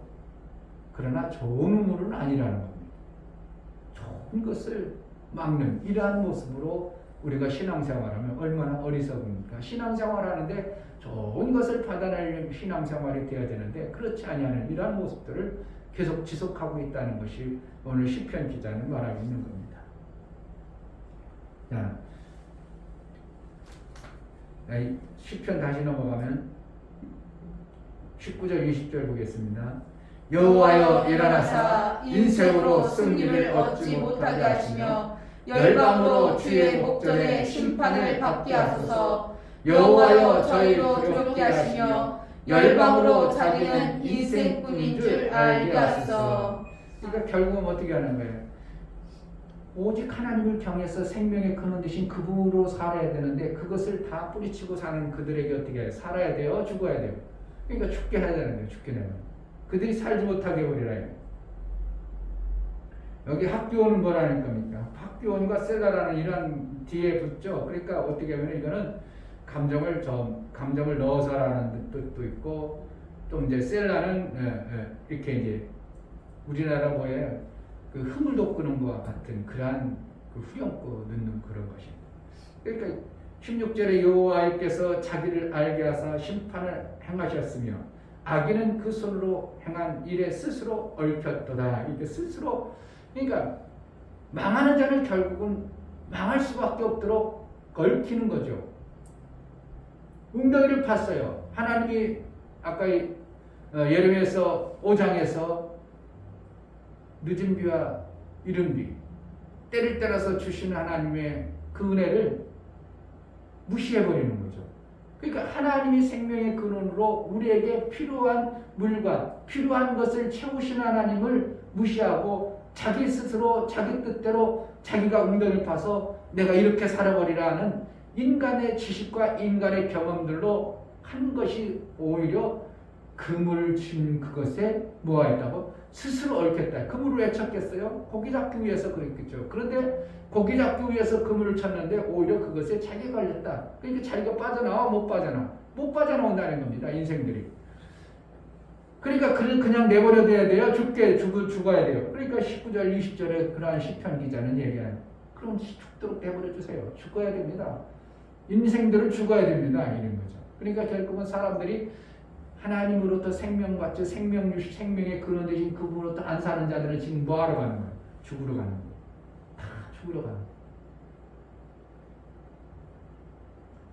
그러나 좋은 우물은 아니라는 겁니다. 좋은 것을 막는 이러한 모습으로 우리가 신앙생활하면 얼마나 어리석습니까? 신앙생활하는데 좋은 것을 받아내려면 신앙생활이 되어야 되는데 그렇지 아니하는 이러한 모습들을 계속 지속하고 있다는 것이 오늘 시편 기자는 말하고 있는 겁니다. 자, 시편 다시 넘어가면 19절 20절 보겠습니다. 여호와여 일어나사 인생으로 승리를 얻지 못하게 하시며 열방으로 주의 목전에 심판을 받게 하소서. 여호와여 저희로 두렵게 하시며 열방으로 자기는 인생뿐인 줄 알게 하소서. 그러니까 결국은 어떻게 하는 거예요? 오직 하나님을 경외해서 생명의 근원 되신 그분으로 살아야 되는데 그것을 다 뿌리치고 사는 그들에게 어떻게 해요? 살아야 돼요? 죽어야 돼요? 그러니까 죽게 해야 되는 거예요. 죽게 되면. 그들이 살지 못하게 해버리라. 여기 학교는 뭐라는 겁니까? 학교원과 셀라라는 이런 뒤에 붙죠. 그러니까 어떻게 하면 이거는 감정을 넣어서라는 뜻도 있고 또 이제 셀라는 이렇게 이제 우리나라 뭐예요? 그 흥을 돋구는 것과 같은 그러한 그 후렴구 넣는 그런 것입니다. 그러니까 16절에 여호와께서 자기를 알게 하사 심판을 행하셨으며 악인은 그 손으로 행한 일에 스스로 얽혔도다. 이렇게 스스로 그러니까 망하는 자는 결국은 망할 수밖에 없도록 얽히는 거죠. 웅덩이를 팠어요. 하나님이 아까 예레미야서 5장에서 늦은 비와 이른 비, 때를 따라서 주시는 하나님의 그 은혜를 무시해버리는 거죠. 그러니까 하나님이 생명의 근원으로 우리에게 필요한 물과 필요한 것을 채우신 하나님을 무시하고 자기 스스로 자기 뜻대로 자기가 웅덩이를 파서 내가 이렇게 살아버리라는 인간의 지식과 인간의 경험들로 한 것이 오히려 그물을 친 그것에 뭐하였다고? 스스로 얽혔다. 그물을 왜 쳤겠어요? 고기 잡기 위해서 그랬겠죠. 그런데 고기 잡기 위해서 그물을 쳤는데 오히려 그것에 자기가 걸렸다. 그러니까 자기가 빠져나와 못 빠져나와. 못 빠져나온다는 겁니다. 인생들이. 그러니까 그냥 내버려둬야 돼요. 죽어야 돼요. 그러니까 19절 20절에 그러한 시편 기자는 얘기하는 그럼 죽도록 내버려 주세요. 죽어야 됩니다. 인생들은 죽어야 됩니다. 이런 거죠. 그러니까 결국은 사람들이 하나님으로부터 생명받죠. 생명의 근원 되신 그분으로부터 안 사는 자들은 지금 뭐하러 가는 거예요? 죽으러 가는 거예요. 다 죽으러 가는 거예요.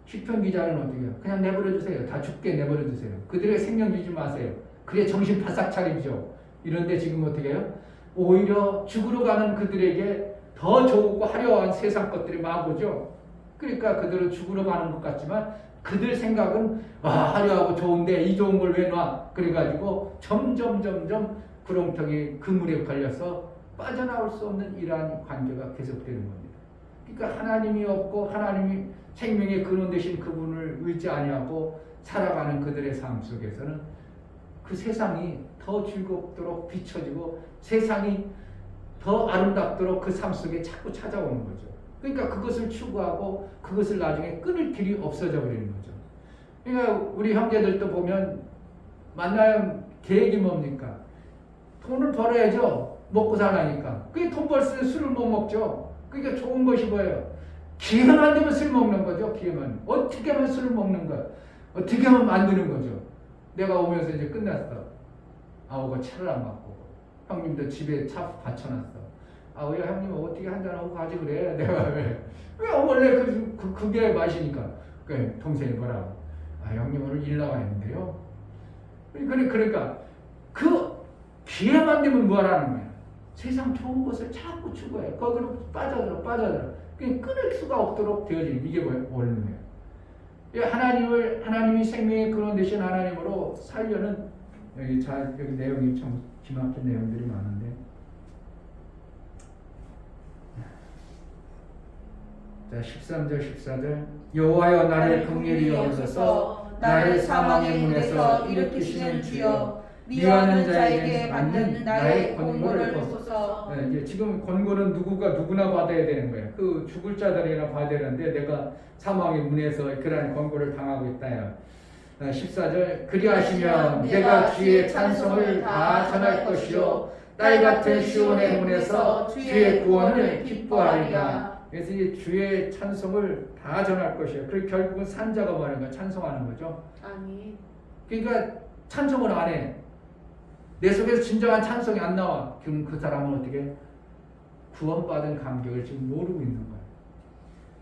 시편 기자는 어떻게 해요? 그냥 내버려 주세요. 다 죽게 내버려 주세요. 그들에게 생명 주지 마세요. 그래 정신 바싹 차리죠. 이런데 지금 어떻게 해요? 오히려 죽으러 가는 그들에게 더 좋고 화려한 세상 것들이 막 오죠. 그러니까 그들은 죽으러 가는 것 같지만 그들 생각은 화려하고 좋은데 이 좋은 걸 왜 놔? 그래가지고 점점 구렁텅이 그물에 걸려서 빠져나올 수 없는 이러한 관계가 계속되는 겁니다. 그러니까 하나님이 없고 하나님이 생명의 근원 되신 그분을 의지 아니하고 살아가는 그들의 삶 속에서는 그 세상이 더 즐겁도록 비춰지고 세상이 더 아름답도록 그 삶 속에 자꾸 찾아오는 거죠. 그러니까 그것을 추구하고 그것을 나중에 끊을 길이 없어져 버리는 거죠. 그러니까 우리 형제들도 보면 만나면 계획이 뭡니까? 돈을 벌어야죠. 먹고 살라니까. 그게 돈 벌 때 술을 못 먹죠. 그러니까 좋은 것이 뭐예요? 기회만 되면 술 먹는 거죠. 기회만. 어떻게 하면 술을 먹는 거야? 어떻게 하면 만드는 거죠. 내가 오면서 이제 끝났어. 오고 차를 안 갖고. 형님도 집에 차 받쳐놨어. 왜 형님 어떻게 한잔하고 가지 그래? 내가 왜 원래 그게 맛이니까. 그 동생이 뭐라고? 형님 오늘 일 나와 있는데요. 그러니까 그 기회만 되면 뭐하라는 거야? 세상 좋은 것을 자꾸 추구해. 거기로 빠져들어. 끊을 수가 없도록 되어지는 이게 뭐예요? 원리예요. 하나님이 생명의 근원 되신 하나님으로 살려는 여기 내용이 참 기막힌 내용들이 많은데. 자, 13절 14절 여호와여 나를 긍휼히 여기소서 나를 사망의 문에서 일으키시는 주여 미워하는 자에게 받는 나의 권고를 보소서. 이제 지금 권고는 누구나 받아야 되는 거예요. 그 죽을 자들이나 받아야 되는데 내가 사망의 문에서 그러한 권고를 당하고 있다요. 14절 그리하시면 내가 주의 찬송을 다 전할 것이요 딸 같은 시온의 문에서 주의 구원을 기뻐하리라. 그래서 이제 주의 찬송을 다 전할 것이에요. 그리고 결국은 산자가 뭐하는 거야? 찬송하는 거죠. 아니. 그러니까 찬송을 안 해. 내 속에서 진정한 찬송이 안 나와. 그럼 그 사람은 어떻게? 구원받은 감격을 지금 모르고 있는 거예요.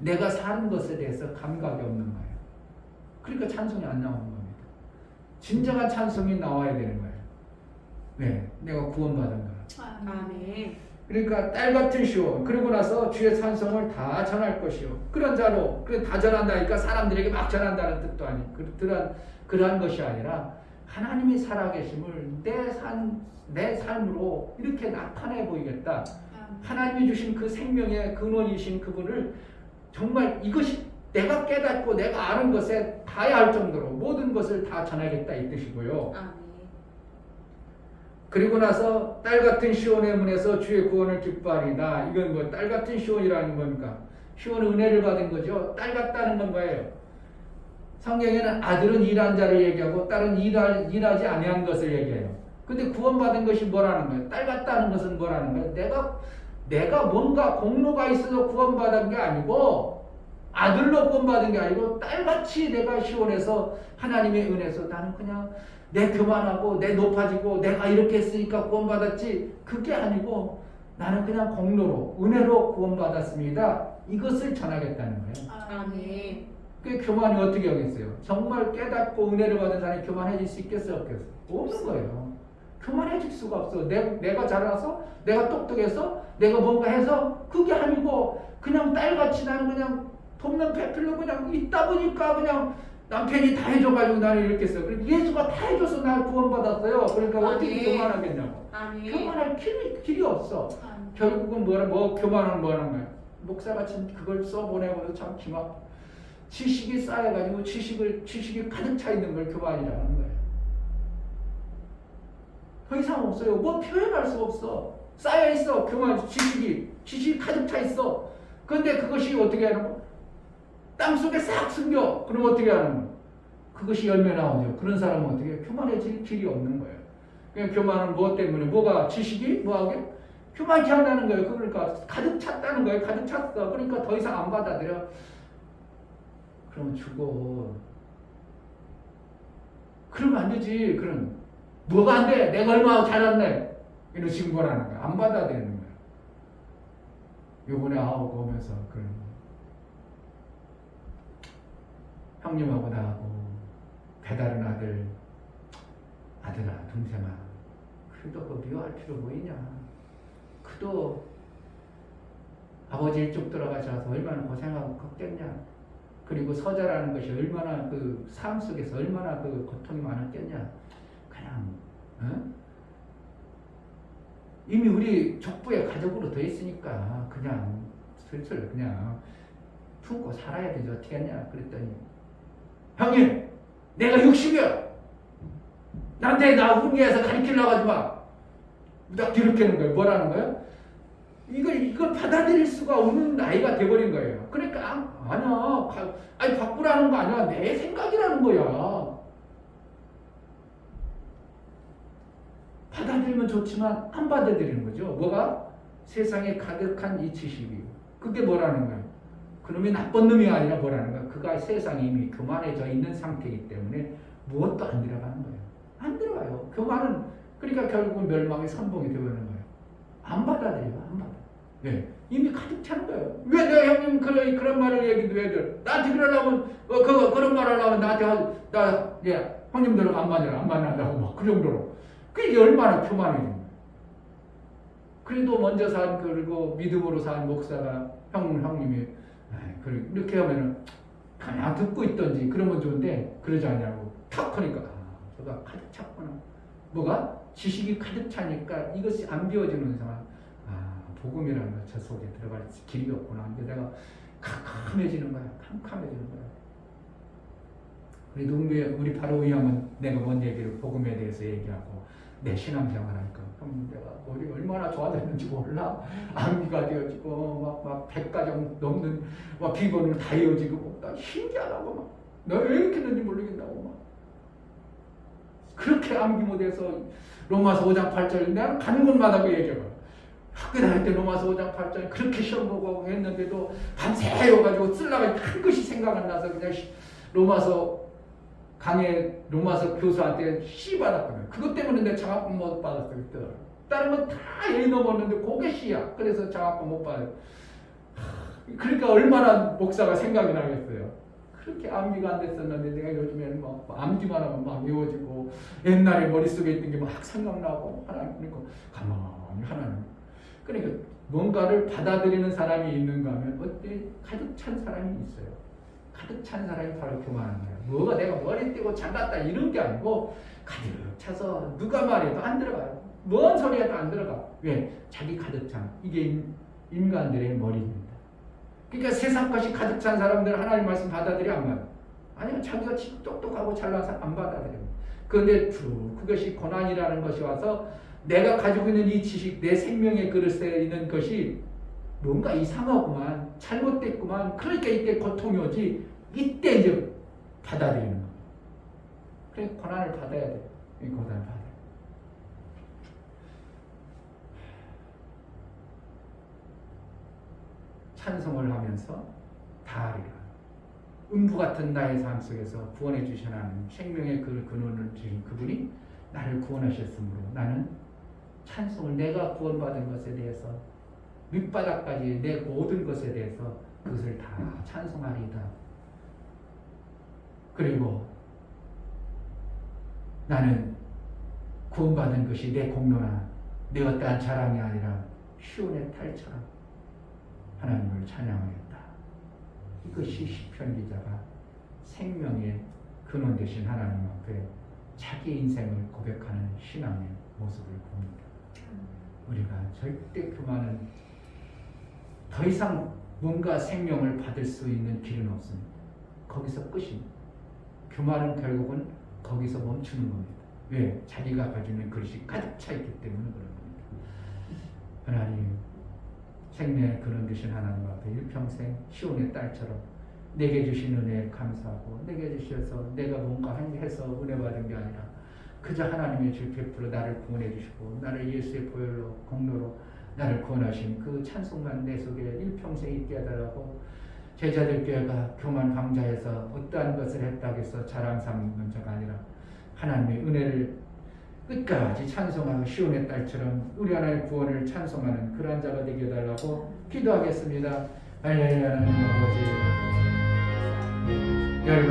내가 사는 것에 대해서 감각이 없는 거예요. 그러니까 찬송이 안 나오는 겁니다. 진정한 찬송이 나와야 되는 거예요. 네, 내가 구원받은 거야. 아멘. 그러니까 딸 같은 시온 그러고 나서 주의 찬송을 다 전할 것이요. 그런 자로 다 전한다니까 사람들에게 막 전한다는 뜻도 아니고 그러한 것이 아니라 하나님이 살아계심을 내 삶으로 이렇게 나타내 보이겠다. 하나님이 주신 그 생명의 근원이신 그분을 정말 이것이 내가 깨닫고 내가 아는 것에 닿아야 할 정도로 모든 것을 다 전하겠다 이 뜻이고요. 아멘. 그리고 나서 딸 같은 시온의 문에서 주의 구원을 기뻐하리다. 이건 뭐 딸 같은 시온이라는 겁니까? 시온은 은혜를 받은 거죠. 딸 같다는 건 뭐예요? 성경에는 아들은 일한 자를 얘기하고 딸은 일하지 아니한 것을 얘기해요. 근데 구원받은 것이 뭐라는 거예요? 딸 같다는 것은 뭐라는 거예요? 내가 뭔가 공로가 있어서 구원받은 게 아니고 아들로 구원받은 게 아니고 딸같이 내가 시온에서 하나님의 은혜에서 나는 그냥 내 교만하고 내 높아지고 내가 이렇게 했으니까 구원받았지 그게 아니고 나는 그냥 공로로 은혜로 구원받았습니다. 이것을 전하겠다는 거예요. 아멘. 그 교만이 어떻게 하겠어요? 정말 깨닫고 은혜를 받은 사람이 교만해질 수 있겠어요? 없겠어요? 없는 거예요. 교만해질 수가 없어. 내가 잘나서 내가 똑똑해서 내가 뭔가 해서 그게 아니고 그냥 딸같이 나는 그냥 돕는 배필로 그냥 있다 보니까 그냥 남편이 다 해줘가지고 나는 이렇게 했어요. 그러니까 예수가 다 해줘서 날 구원받았어요. 그러니까 어떻게 교만하겠냐고. 아멘. 교만할 길이 없어. 결국은 교만은 뭐라는 거야? 목사가 참 그걸 써보내고 참 기막 지식이 쌓여가지고 지식이 가득 차 있는 걸 교만이라는 거예요. 더 이상 없어요. 뭐 표현할 수 없어. 쌓여 있어. 교만 지식이 가득 차 있어. 그런데 그것이 어떻게 하는 거? 땅 속에 싹 숨겨. 그럼 어떻게 하는 거야? 그것이 열매 나오죠. 그런 사람은 어떻게 교만해질 길이 없는 거예요. 그러니까 교만은 무엇 때문에? 뭐가 지식이 뭐하게? 교만케 한다는 거예요. 그러니까 가득 찼다는 거예요. 가득 찼어. 그러니까 더 이상 안 받아들여. 그럼 죽어. 그러면 안 되지. 그럼 뭐가 안 돼? 내가 얼마나 잘났네. 이런 식으로 뭐라는 거야. 안 받아들이는 거야. 요번에 오면서 그런 거. 형님하고 나하고 배다른 아들아 동생아 그래도 그 미워할 필요 뭐 있냐. 그도 아버지 일찍 돌아가셔서 얼마나 고생하고 컸겠냐. 그리고 서자라는 것이 얼마나 그 삶 속에서 얼마나 그 고통이 많았겠냐. 그냥 이미 우리 족부에 가족으로 돼 있으니까 그냥 슬슬 그냥 품고 살아야 되지 어떻게 하냐. 그랬더니 형님 내가 60이야. 나한테 나 훈계해서 가르치려고 하지 마. 딱 이렇게 하는 거예요. 뭐라는 거예요? 이걸 받아들일 수가 없는 나이가 돼버린 거예요. 그러니까 아니야. 바꾸라는 거 아니야. 내 생각이라는 거야. 받아들이면 좋지만 안 받아들이는 거죠. 뭐가? 세상에 가득한 이 지식이. 그게 뭐라는 거예요? 그놈이 나쁜 놈이 아니라 뭐라는 거예요? 그가 세상에 이미 교만해져 있는 상태이기 때문에 무엇도 안 들어가는 거예요. 안 들어가요. 교만은 그러니까 결국은 멸망의 선봉이 되어버리는 거예요. 안 받아들여요. 안 받아. 네. 이미 가득 차는 거예요. 왜 내가 형님 그런 말을 얘기도 왜 들? 나한테 그러려면 그런 말 하려면 나한테 형님들은 안 만난다고 막 그 정도로. 그게 얼마나 교만해진 거예요. 그래도 먼저 산 그리고 믿음으로 산 목사가 형님이 이렇게 하면은 그냥 듣고 있던지 그러면 좋은데 그러지 않냐고 탁 하니까 저가 가득 찼구나. 뭐가? 지식이 가득 차니까 이것이 안 비워지는 상황. 복음이라는 거 저 속에 들어갈 길이 없구나. 근데 내가 캄캄해지는 거야. 캄캄해지는 거야. 우리 바로 이 형은 내가 뭔 얘기를 복음에 대해서 얘기하고 내 신앙생활하니까 형 내가 머리 얼마나 좋아졌는지 몰라. 암기가 되어지고 막 100가정 넘는 막 비번으로 다 이어지고 나 신기하다고 막 내가 왜 이렇게 했는지 모르겠다고 막 그렇게 암기 못해서 로마서 5장 8절 내가 가는 곳마다 그 얘기해봐. 학교 다닐 때 로마서 5장 8절 그렇게 시험 보고 했는데도 밤새 해가지고 쓰려고 한 것이 생각 안 나서 그냥 로마서 교수한테 씨 받았거든. 그것 때문에 내가 장학금 못 받았어 그때. 다른 건 다 A 넘었는데 그게 C야. 그래서 장학금 못 받아요. 그러니까 얼마나 목사가 생각이 나겠어요. 그렇게 암기가 안 됐었는데 내가 요즘에는 막 암기만 하면 막 외워지고 옛날에 머릿속에 있던 게 막 생각나고 하나님 그러니까 가만히 하나님 그러니까 뭔가를 받아들이는 사람이 있는가 하면 어때 가득 찬 사람이 있어요. 가득 찬 사람이 바로 교만한 거야. 뭐가 내가 머리 떼고 장갔다 이런 게 아니고 가득 차서 누가 말해도 안 들어가요. 뭔 소리 해도 안 들어가. 왜? 자기 가득 찬. 이게 인간들의 머리입니다. 그러니까 세상 것이 가득 찬 사람들 하나님 말씀 받아들여 안 받아. 아니요, 자기가 똑똑하고 잘난 사람 안 받아들여요. 그런데 그것이 고난이라는 것이 와서 내가 가지고 있는 이 지식, 내 생명의 그릇에 있는 것이 뭔가 이상하구만, 잘못됐구만, 그러니까 이때 고통이 오지, 이때 이제 받아들이는 거예요. 그래, 고난을 받아야 돼요. 이 고난을 받아야 돼요. 찬송을 하면서 다 알리라. 음부 같은 나의 삶 속에서 구원해 주신 하나님, 생명의 그 근원을 주신 그분이 나를 구원하셨으므로 나는 찬송을 내가 구원받은 것에 대해서 밑바닥까지 내 모든 것에 대해서 그것을 다 찬송하리이다. 그리고 나는 구원받은 것이 내 공로나 내 어떠한 자랑이 아니라 시온의 탈처럼 하나님을 찬양하겠다. 이것이 시편 기자가 생명의 근원 되신 하나님 앞에 자기 인생을 고백하는 신앙의 모습을 봅니다. 우리가 절대 교만은 더 이상 뭔가 생명을 받을 수 있는 길은 없습니다. 거기서 끝입니다. 교만은 결국은 거기서 멈추는 겁니다. 왜? 자기가 가지는 그릇이 가득 차 있기 때문에 그런 겁니다. 하나님, 생명의 근원 되신 하나님 앞에 일평생 시온의 딸처럼 내게 주신 은혜에 감사하고 내게 주셔서 내가 뭔가 해서 은혜 받은 게 아니라 그저 하나님의 줄 베풀어 나를 구원해 주시고 나를 예수의 보혈로 공로로 나를 구원하신 그 찬송만 내 속에 일평생 있게 해달라고 제자들께가 교만 방자해서 어떠한 것을 했다고 해서 자랑 삼는 자가 아니라 하나님의 은혜를 끝까지 찬송하고 시온의 딸처럼 우리 하나님의 구원을 찬송하는 그러한 자가 되게 해달라고 기도하겠습니다. 할렐루야. 하나님 아버지, 열방